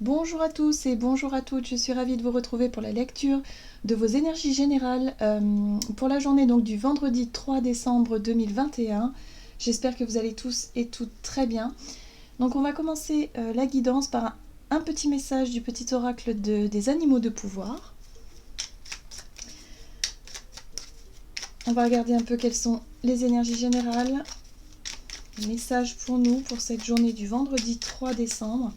Bonjour à tous et bonjour à toutes, je suis ravie de vous retrouver pour la lecture de vos énergies générales pour la journée donc du vendredi 3 décembre 2021. J'espère que vous allez tous et toutes très bien. Donc on va commencer la guidance par un petit message du petit oracle des animaux de pouvoir. On va regarder un peu quelles sont les énergies générales, les messages pour nous pour cette journée du vendredi 3 décembre.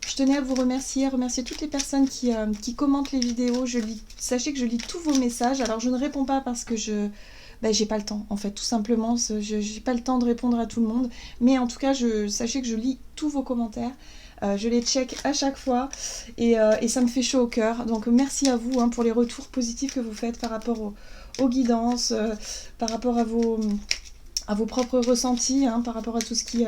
Je tenais à vous remercier toutes les personnes qui commentent les vidéos. Sachez que je lis tous vos messages. Alors je ne réponds pas parce que j'ai pas le temps en fait, tout simplement. J'ai pas le temps de répondre à tout le monde. Mais en tout cas, sachez que je lis tous vos commentaires. Je les check à chaque fois et ça me fait chaud au cœur. Donc merci à vous pour les retours positifs que vous faites par rapport aux guidances, par rapport à vos propres ressentis, par rapport à tout ce qui...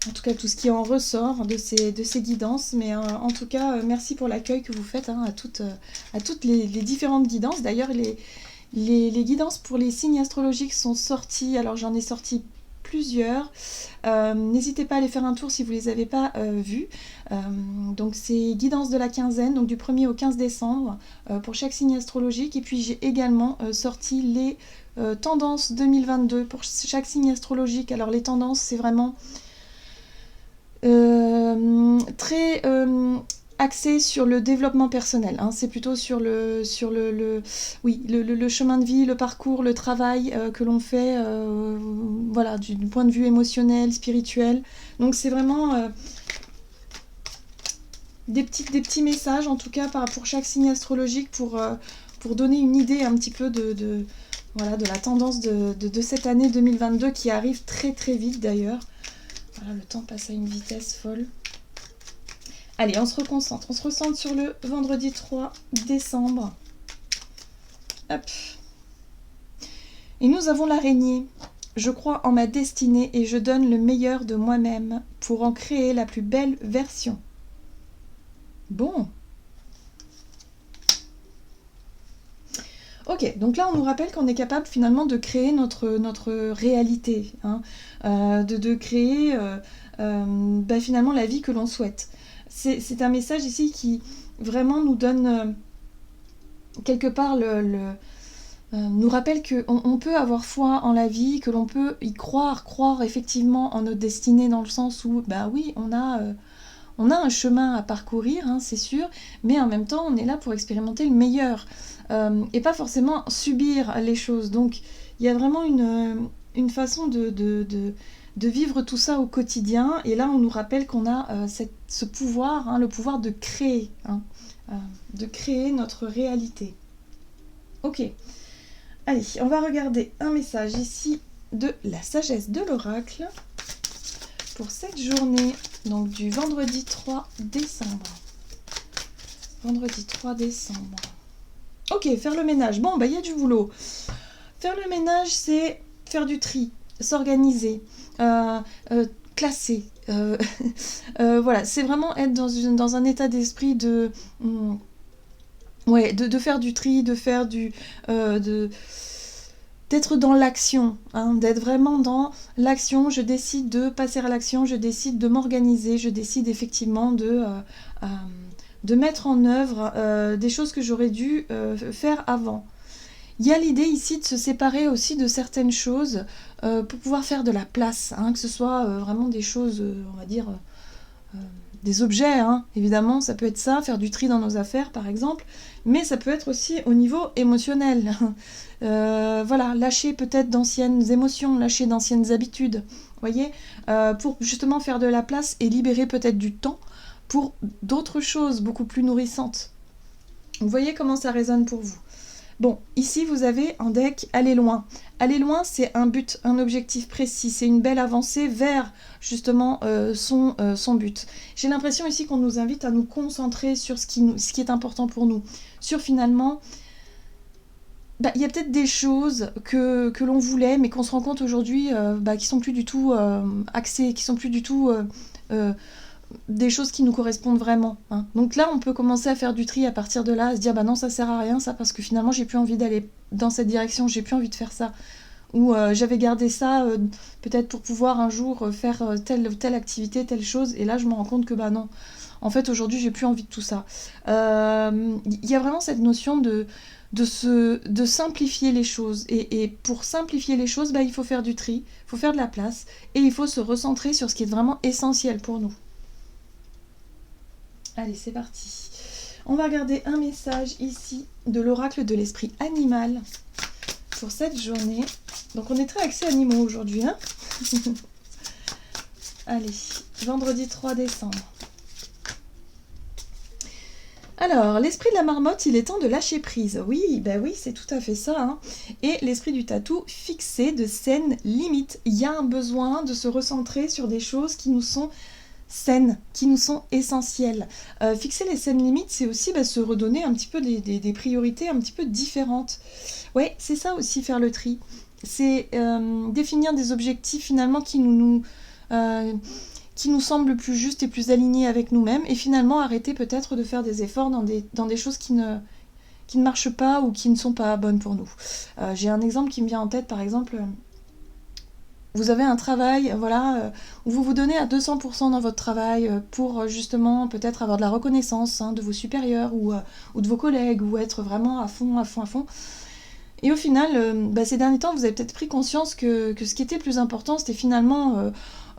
en tout cas, tout ce qui en ressort de ces guidances. Mais en tout cas, merci pour l'accueil que vous faites à toutes les différentes guidances. D'ailleurs, les guidances pour les signes astrologiques sont sorties. Alors, j'en ai sorti plusieurs. N'hésitez pas à aller faire un tour si vous ne les avez pas vues. Donc, c'est guidance de la quinzaine, donc du 1er au 15 décembre, pour chaque signe astrologique. Et puis, j'ai également sorti les tendances 2022 pour chaque signe astrologique. Alors, les tendances, c'est vraiment... très axé sur le développement personnel. C'est plutôt sur le chemin de vie, le parcours, le travail que l'on fait, voilà, du point de vue émotionnel, spirituel. Donc c'est vraiment des petits messages, en tout cas pour chaque signe astrologique, pour donner une idée un petit peu de la tendance de cette année 2022 qui arrive très très vite d'ailleurs. Voilà, le temps passe à une vitesse folle. Allez, on se reconcentre. On se recentre sur le vendredi 3 décembre. Hop. Et nous avons l'araignée. Je crois en ma destinée et je donne le meilleur de moi-même pour en créer la plus belle version. Bon. Ok, donc là on nous rappelle qu'on est capable finalement de créer notre réalité, de créer finalement la vie que l'on souhaite. C'est un message ici qui vraiment nous donne quelque part nous rappelle qu'on peut avoir foi en la vie, que l'on peut y croire effectivement en notre destinée, dans le sens où oui, on a un chemin à parcourir, c'est sûr, mais en même temps on est là pour expérimenter le meilleur. Et pas forcément subir les choses. Donc il y a vraiment une façon de vivre tout ça au quotidien. Et là on nous rappelle qu'on a ce pouvoir, le pouvoir de créer, de créer notre réalité. Ok, allez, on va regarder un message ici de la sagesse de l'oracle pour cette journée, donc du vendredi 3 décembre. Vendredi 3 décembre. Ok, faire le ménage. Bon, il y a du boulot. Faire le ménage, c'est faire du tri, s'organiser, classer. Voilà, c'est vraiment être dans un état d'esprit de faire du tri, d'être dans l'action, d'être vraiment dans l'action. Je décide de passer à l'action, je décide de m'organiser, je décide effectivement de mettre en œuvre des choses que j'aurais dû faire avant. Il y a l'idée ici de se séparer aussi de certaines choses pour pouvoir faire de la place, que ce soit vraiment des choses, on va dire, des objets, évidemment, ça peut être ça, faire du tri dans nos affaires par exemple, mais ça peut être aussi au niveau émotionnel. Voilà, lâcher peut-être d'anciennes émotions, lâcher d'anciennes habitudes, voyez, pour justement faire de la place et libérer peut-être du temps pour d'autres choses beaucoup plus nourrissantes. Vous voyez comment ça résonne pour vous. Bon, ici vous avez un deck aller loin. Aller loin, c'est un but, un objectif précis, c'est une belle avancée vers justement son but. J'ai l'impression ici qu'on nous invite à nous concentrer sur ce qui est important pour nous, sur finalement... il y a peut-être des choses que l'on voulait, mais qu'on se rend compte aujourd'hui qui sont plus du tout axées, qui sont plus du tout des choses qui nous correspondent vraiment. Donc là, on peut commencer à faire du tri à partir de là, à se dire non, ça sert à rien, ça, parce que finalement, j'ai plus envie d'aller dans cette direction, j'ai plus envie de faire ça. ou j'avais gardé ça peut-être pour pouvoir un jour faire telle ou telle activité, telle chose, et là je me rends compte que bah non, en fait aujourd'hui j'ai plus envie de tout ça. Il y a vraiment cette notion de simplifier les choses, et pour simplifier les choses, bah, il faut faire du tri, il faut faire de la place, et il faut se recentrer sur ce qui est vraiment essentiel pour nous. Allez, c'est parti. On va regarder un message ici de l'oracle de l'esprit animal pour cette journée. Donc on est très axé animaux aujourd'hui, hein. Allez, vendredi 3 décembre. Alors, l'esprit de la marmotte, il est temps de lâcher prise. Oui, ben oui, c'est tout à fait ça, hein. Et l'esprit du tatou, fixer de saines limites. Il y a un besoin de se recentrer sur des choses qui nous sont saines, qui nous sont essentielles. Fixer les saines limites, c'est aussi se redonner un petit peu des priorités un petit peu différentes. Ouais, c'est ça aussi, faire le tri. C'est définir des objectifs finalement qui nous semblent plus justes et plus alignés avec nous-mêmes, et finalement arrêter peut-être de faire des efforts dans des choses qui ne marchent pas ou qui ne sont pas bonnes pour nous. J'ai un exemple qui me vient en tête, par exemple. Vous avez un travail, voilà, où vous vous donnez à 200% dans votre travail pour justement peut-être avoir de la reconnaissance de vos supérieurs ou de vos collègues, ou être vraiment à fond, à fond, à fond. Et au final, ces derniers temps, vous avez peut-être pris conscience que ce qui était le plus important, c'était finalement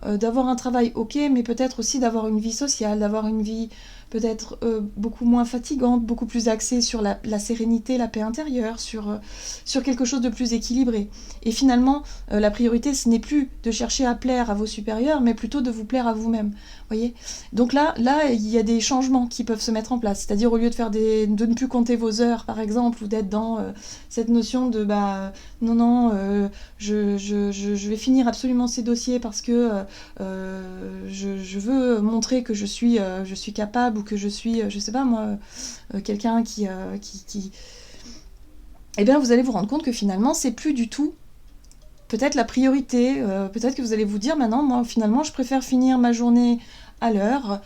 d'avoir un travail ok, mais peut-être aussi d'avoir une vie sociale, d'avoir une vie peut-être beaucoup moins fatigante, beaucoup plus axée sur la sérénité, la paix intérieure, sur quelque chose de plus équilibré. Et finalement, la priorité, ce n'est plus de chercher à plaire à vos supérieurs, mais plutôt de vous plaire à vous-même. Voyez ? Donc là, il y a des changements qui peuvent se mettre en place. C'est-à-dire, au lieu de ne plus compter vos heures, par exemple, ou d'être dans cette notion de non, je vais finir absolument ces dossiers parce que je veux montrer que je suis capable, ou que je suis, je sais pas moi, quelqu'un qui eh bien vous allez vous rendre compte que finalement c'est plus du tout peut-être la priorité. Peut-être que vous allez vous dire maintenant, moi finalement je préfère finir ma journée à l'heure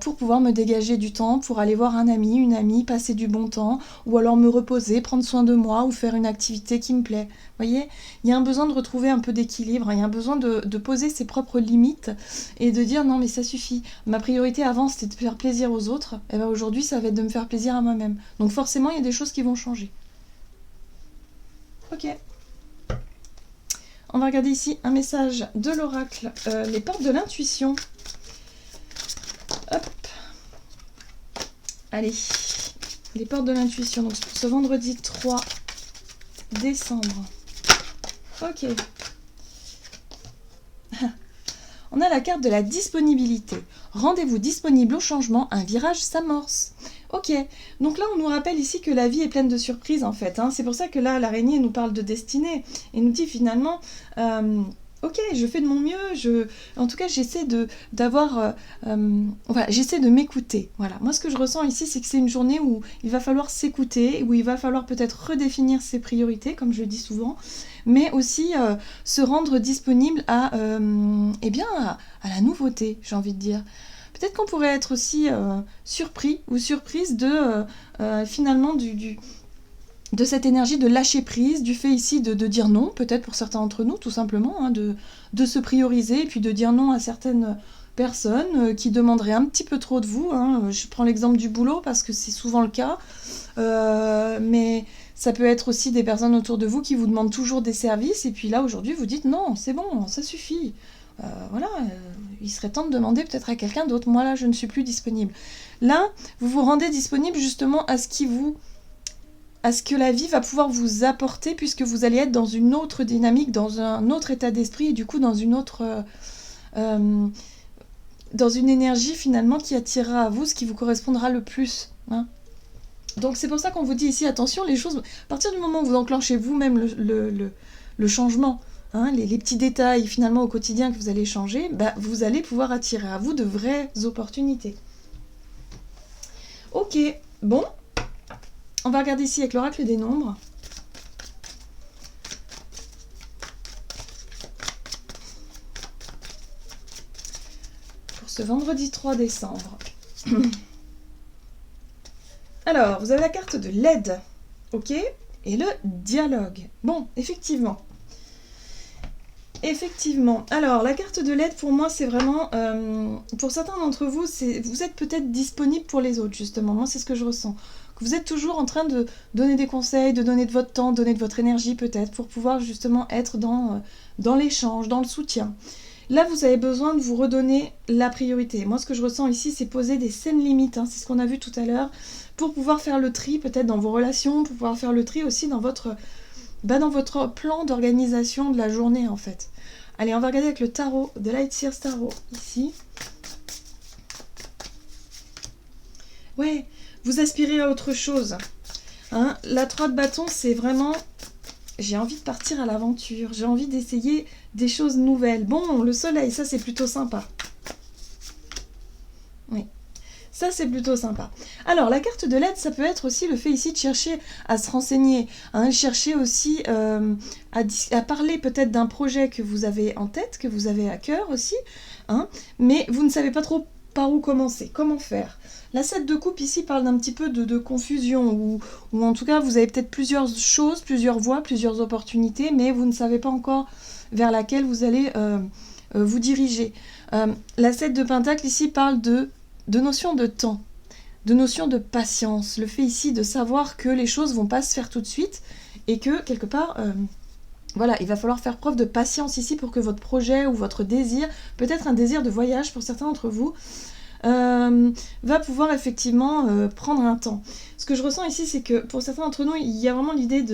pour pouvoir me dégager du temps pour aller voir un ami, une amie, passer du bon temps, ou alors me reposer, prendre soin de moi, ou faire une activité qui me plaît. Vous voyez, il y a un besoin de retrouver un peu d'équilibre, il y a un besoin de poser ses propres limites et de dire non mais ça suffit. Ma priorité avant c'était de faire plaisir aux autres, et bien aujourd'hui ça va être de me faire plaisir à moi-même. Donc forcément il y a des choses qui vont changer. Ok. On va regarder ici un message de l'oracle, les portes de l'intuition. Hop. Allez, les portes de l'intuition. Donc ce vendredi 3 décembre. Ok. On a la carte de la disponibilité. Rendez-vous disponible au changement, un virage s'amorce. Ok, donc là on nous rappelle ici que la vie est pleine de surprises en fait. C'est pour ça que là l'araignée nous parle de destinée et nous dit finalement... ok, je fais de mon mieux, en tout cas j'essaie j'essaie de m'écouter. Voilà, moi ce que je ressens ici, c'est que c'est une journée où il va falloir s'écouter, où il va falloir peut-être redéfinir ses priorités, comme je le dis souvent, mais aussi se rendre disponible à la nouveauté, j'ai envie de dire. Peut-être qu'on pourrait être aussi surpris ou surprise de finalement de cette énergie de lâcher prise, du fait ici de dire non, peut-être pour certains d'entre nous, tout simplement, de se prioriser, et puis de dire non à certaines personnes qui demanderaient un petit peu trop de vous. Je prends l'exemple du boulot parce que c'est souvent le cas, mais ça peut être aussi des personnes autour de vous qui vous demandent toujours des services, et puis là aujourd'hui vous dites non, c'est bon, ça suffit. Il serait temps de demander peut-être à quelqu'un d'autre. Moi là je ne suis plus disponible. Là vous vous rendez disponible justement à ce que la vie va pouvoir vous apporter, puisque vous allez être dans une autre dynamique, dans un autre état d'esprit, et du coup dans une autre dans une énergie finalement qui attirera à vous ce qui vous correspondra le plus. Donc c'est pour ça qu'on vous dit ici, attention, les choses, à partir du moment où vous enclenchez vous-même le changement, les petits détails finalement au quotidien que vous allez changer, vous allez pouvoir attirer à vous de vraies opportunités. Ok, bon, on va regarder ici avec l'oracle des nombres. Pour ce vendredi 3 décembre. Alors, vous avez la carte de l'aide, ok, et le dialogue. Bon, effectivement, Effectivement. Alors, la carte de l'aide, pour moi, c'est vraiment... pour certains d'entre vous, vous êtes peut-être disponible pour les autres, justement. Moi, c'est ce que je ressens. Que vous êtes toujours en train de donner des conseils, de donner de votre temps, donner de votre énergie, peut-être, pour pouvoir, justement, être dans l'échange, dans le soutien. Là, vous avez besoin de vous redonner la priorité. Moi, ce que je ressens ici, c'est poser des saines limites. Hein, c'est ce qu'on a vu tout à l'heure. Pour pouvoir faire le tri, peut-être, dans vos relations, pour pouvoir faire le tri aussi dans votre plan d'organisation de la journée, en fait. Allez, on va regarder avec le tarot de Light Seers Tarot, ici. Ouais, vous aspirez à autre chose. Hein, la 3 de bâton, c'est vraiment... J'ai envie de partir à l'aventure. J'ai envie d'essayer des choses nouvelles. Bon, le soleil, ça, c'est plutôt sympa. Oui. Ça, c'est plutôt sympa. Alors, la carte de l'aide, ça peut être aussi le fait ici de chercher à se renseigner, hein, chercher aussi à parler peut-être d'un projet que vous avez en tête, que vous avez à cœur aussi, hein, mais vous ne savez pas trop par où commencer, comment faire. La 7 de coupe ici parle d'un petit peu de confusion, ou en tout cas, vous avez peut-être plusieurs choses, plusieurs voies, plusieurs opportunités, mais vous ne savez pas encore vers laquelle vous allez vous diriger. La 7 de pentacle ici parle de notion de temps, de notion de patience, le fait ici de savoir que les choses vont pas se faire tout de suite et que quelque part, voilà, il va falloir faire preuve de patience ici pour que votre projet ou votre désir, peut-être un désir de voyage pour certains d'entre vous, va pouvoir effectivement prendre un temps. Ce que je ressens ici, c'est que pour certains d'entre nous, il y a vraiment l'idée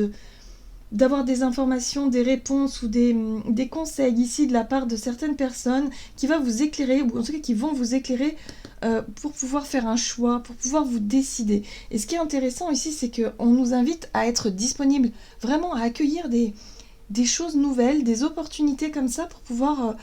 d'avoir des informations, des réponses ou des conseils ici de la part de certaines personnes qui va vous éclairer, ou en tout cas qui vont vous éclairer pour pouvoir faire un choix, pour pouvoir vous décider. Et ce qui est intéressant ici, c'est qu'on nous invite à être disponible, vraiment à accueillir des choses nouvelles, des opportunités comme ça pour pouvoir...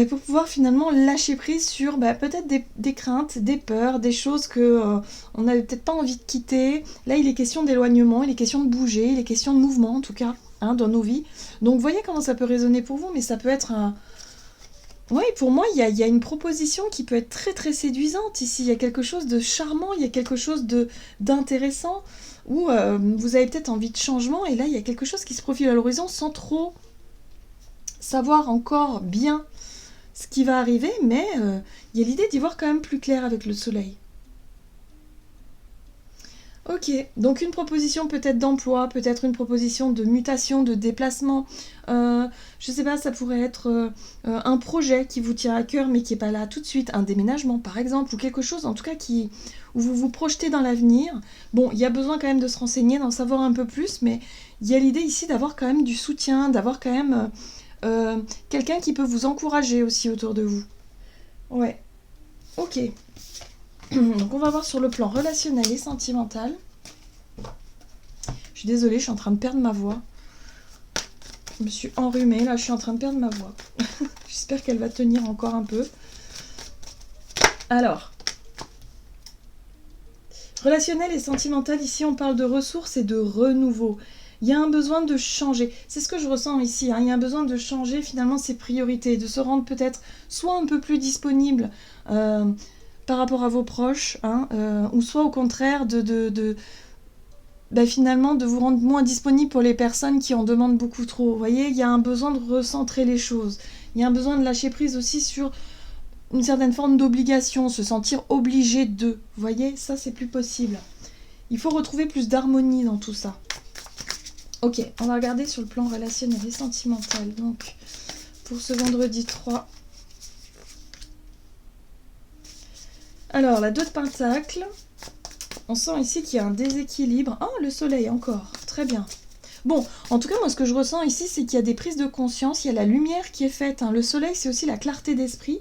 pour pouvoir finalement lâcher prise sur peut-être des craintes, des peurs, des choses que on n'avait peut-être pas envie de quitter. Là, il est question d'éloignement, il est question de bouger, il est question de mouvement en tout cas, hein, dans nos vies. Donc, vous voyez comment ça peut résonner pour vous, mais ça peut être un... Oui, pour moi, il y a une proposition qui peut être très très séduisante ici. Il y a quelque chose de charmant, il y a quelque chose d'intéressant, où vous avez peut-être envie de changement, et là, il y a quelque chose qui se profile à l'horizon sans trop savoir encore bien ce qui va arriver, mais il y a l'idée d'y voir quand même plus clair avec le soleil. Ok, donc une proposition peut-être d'emploi, peut-être une proposition de mutation, de déplacement. Je sais pas, ça pourrait être un projet qui vous tient à cœur mais qui n'est pas là tout de suite, un déménagement par exemple, ou quelque chose en tout cas où vous vous projetez dans l'avenir. Bon, il y a besoin quand même de se renseigner, d'en savoir un peu plus, mais il y a l'idée ici d'avoir quand même du soutien, d'avoir quand même quelqu'un qui peut vous encourager aussi autour de vous. Ouais, ok. Donc on va voir sur le plan relationnel et sentimental. Je suis désolée, je suis en train de perdre ma voix. Je me suis enrhumée, là je suis en train de perdre ma voix. J'espère qu'elle va tenir encore un peu. Alors, relationnel et sentimental, ici on parle de ressources et de renouveau. Il y a un besoin de changer. C'est ce que je ressens ici. Hein. Il y a un besoin de changer finalement ses priorités, de se rendre peut-être soit un peu plus disponible par rapport à vos proches, hein, ou soit au contraire finalement de vous rendre moins disponible pour les personnes qui en demandent beaucoup trop. Vous voyez, il y a un besoin de recentrer les choses. Il y a un besoin de lâcher prise aussi sur une certaine forme d'obligation, se sentir obligé de. Vous voyez, ça c'est plus possible. Il faut retrouver plus d'harmonie dans tout ça. Ok, on va regarder sur le plan relationnel et sentimental. Donc, pour ce vendredi 3. Alors, la 2 de pentacle. On sent ici qu'il y a un déséquilibre. Oh, le soleil encore. Très bien. Bon, en tout cas, moi, ce que je ressens ici, c'est qu'il y a des prises de conscience. Il y a la lumière qui est faite. Hein. Le soleil, c'est aussi la clarté d'esprit.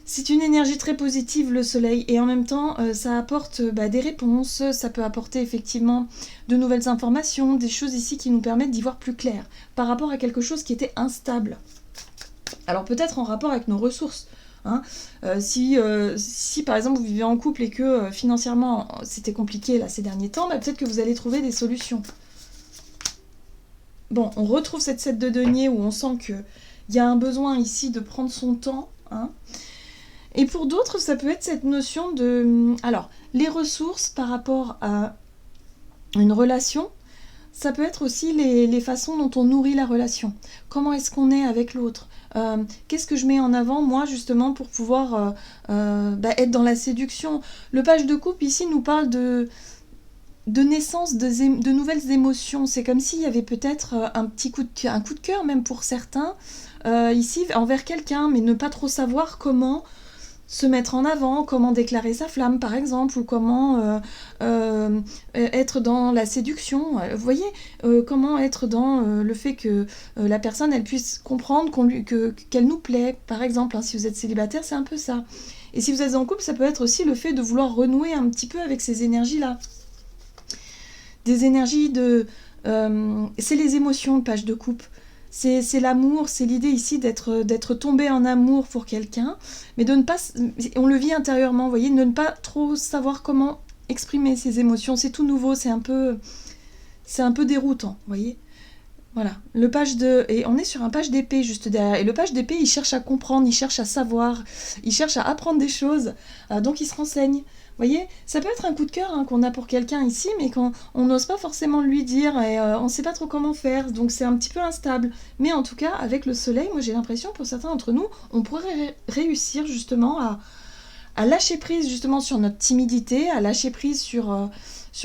C'est une énergie très positive, le soleil, et en même temps, ça apporte des réponses, ça peut apporter effectivement de nouvelles informations, des choses ici qui nous permettent d'y voir plus clair, par rapport à quelque chose qui était instable. Alors peut-être en rapport avec nos ressources. Hein. Si par exemple vous vivez en couple et que financièrement c'était compliqué là, ces derniers temps, peut-être que vous allez trouver des solutions. Bon, on retrouve cette 7 de denier où on sent qu'il y a un besoin ici de prendre son temps, hein. Et pour d'autres, ça peut être cette notion de... Alors, les ressources par rapport à une relation, ça peut être aussi les façons dont on nourrit la relation. Comment est-ce qu'on est avec l'autre? Qu'est-ce que je mets en avant, moi, justement, pour pouvoir être dans la séduction? Le page de coupe, ici, nous parle de naissance de nouvelles émotions. C'est comme s'il y avait peut-être un coup de cœur, même pour certains, ici, envers quelqu'un, mais ne pas trop savoir comment se mettre en avant, comment déclarer sa flamme par exemple, ou comment être dans la séduction, vous voyez, comment être dans le fait que la personne elle puisse comprendre qu'elle nous plaît, par exemple, hein, si vous êtes célibataire c'est un peu ça. Et si vous êtes en couple, ça peut être aussi le fait de vouloir renouer un petit peu avec ces énergies-là. Des énergies de... c'est les émotions, le page de coupe. C'est l'amour, c'est l'idée ici d'être tombé en amour pour quelqu'un, mais de ne pas... On le vit intérieurement, vous voyez, de ne pas trop savoir comment exprimer ses émotions. C'est tout nouveau, c'est un peu déroutant, vous voyez. Voilà, le page de... Et on est sur un page d'épée juste derrière. Et le page d'épée, il cherche à comprendre, il cherche à savoir, il cherche à apprendre des choses, donc il se renseigne. Vous voyez, ça peut être un coup de cœur hein, qu'on a pour quelqu'un ici, mais qu'on n'ose pas forcément lui dire et on ne sait pas trop comment faire, donc c'est un petit peu instable. Mais en tout cas, avec le soleil, moi j'ai l'impression, pour certains d'entre nous, on pourrait réussir justement à lâcher prise justement sur notre timidité, à lâcher prise sur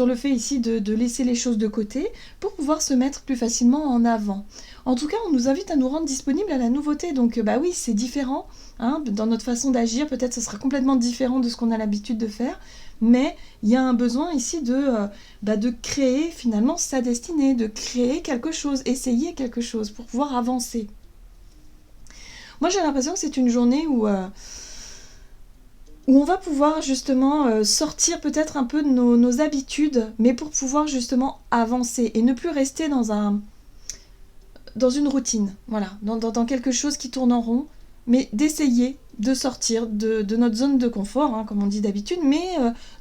le fait ici de laisser les choses de côté pour pouvoir se mettre plus facilement en avant. En tout cas, on nous invite à nous rendre disponibles à la nouveauté, donc bah oui, c'est différent, hein, dans notre façon d'agir, peut-être ce sera complètement différent de ce qu'on a l'habitude de faire, mais il y a un besoin ici de créer finalement sa destinée, de créer quelque chose, essayer quelque chose pour pouvoir avancer. Moi j'ai l'impression que c'est une journée où on va pouvoir justement sortir peut-être un peu de nos habitudes, mais pour pouvoir justement avancer et ne plus rester dans une routine, voilà, dans quelque chose qui tourne en rond, mais d'essayer de sortir de notre zone de confort, hein, comme on dit d'habitude, mais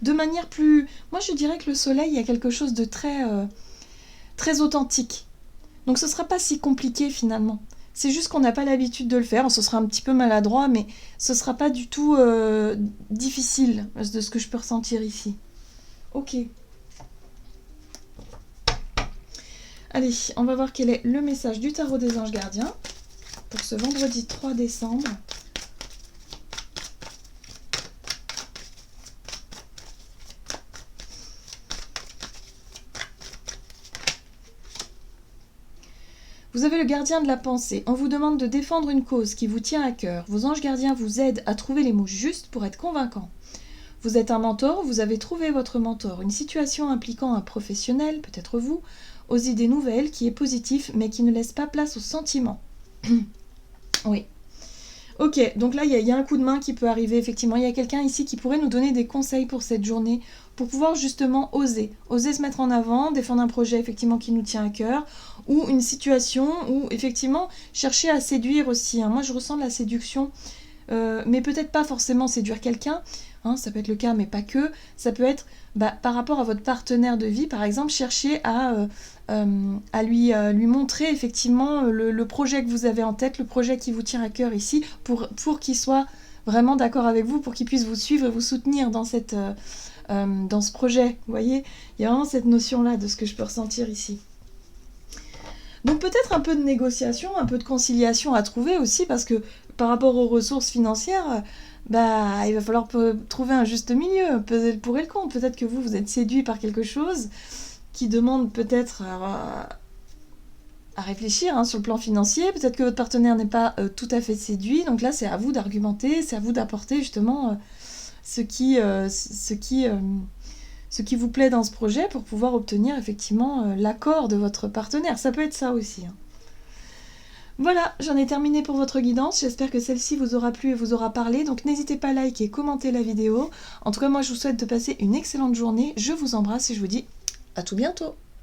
de manière plus... Moi je dirais que le soleil, il y a quelque chose de très authentique. Donc ce ne sera pas si compliqué finalement. C'est juste qu'on n'a pas l'habitude de le faire, ce sera un petit peu maladroit, mais ce ne sera pas du tout difficile de ce que je peux ressentir ici. Ok. Allez, on va voir quel est le message du tarot des anges gardiens pour ce vendredi 3 décembre. Vous avez le gardien de la pensée. On vous demande de défendre une cause qui vous tient à cœur. Vos anges gardiens vous aident à trouver les mots justes pour être convaincants. Vous êtes un mentor, vous avez trouvé votre mentor. Une situation impliquant un professionnel, peut-être vous, aux idées nouvelles, qui est positif, mais qui ne laisse pas place aux sentiments. Oui. Ok, donc là, il y a un coup de main qui peut arriver, effectivement. Il y a quelqu'un ici qui pourrait nous donner des conseils pour cette journée, pour pouvoir justement oser se mettre en avant, défendre un projet, effectivement, qui nous tient à cœur, ou une situation où, effectivement, chercher à séduire aussi. Hein. Moi, je ressens de la séduction, mais peut-être pas forcément séduire quelqu'un, hein, ça peut être le cas, mais pas que. Ça peut être, par rapport à votre partenaire de vie, par exemple, chercher à lui montrer effectivement le projet que vous avez en tête, le projet qui vous tient à cœur ici, pour qu'il soit vraiment d'accord avec vous, pour qu'il puisse vous suivre et vous soutenir dans ce projet. Vous voyez, il y a vraiment cette notion-là de ce que je peux ressentir ici. Donc peut-être un peu de négociation, un peu de conciliation à trouver aussi, parce que par rapport aux ressources financières, il va falloir trouver un juste milieu, peser le pour et le contre. Peut-être que vous êtes séduit par quelque chose qui demande peut-être à réfléchir hein, sur le plan financier. Peut-être que votre partenaire n'est pas tout à fait séduit. Donc là, c'est à vous d'argumenter, c'est à vous d'apporter justement ce qui vous plaît dans ce projet pour pouvoir obtenir effectivement l'accord de votre partenaire. Ça peut être ça aussi. Hein. Voilà, j'en ai terminé pour votre guidance. J'espère que celle-ci vous aura plu et vous aura parlé. Donc n'hésitez pas à liker et commenter la vidéo. En tout cas, moi, je vous souhaite de passer une excellente journée. Je vous embrasse et je vous dis à tout bientôt.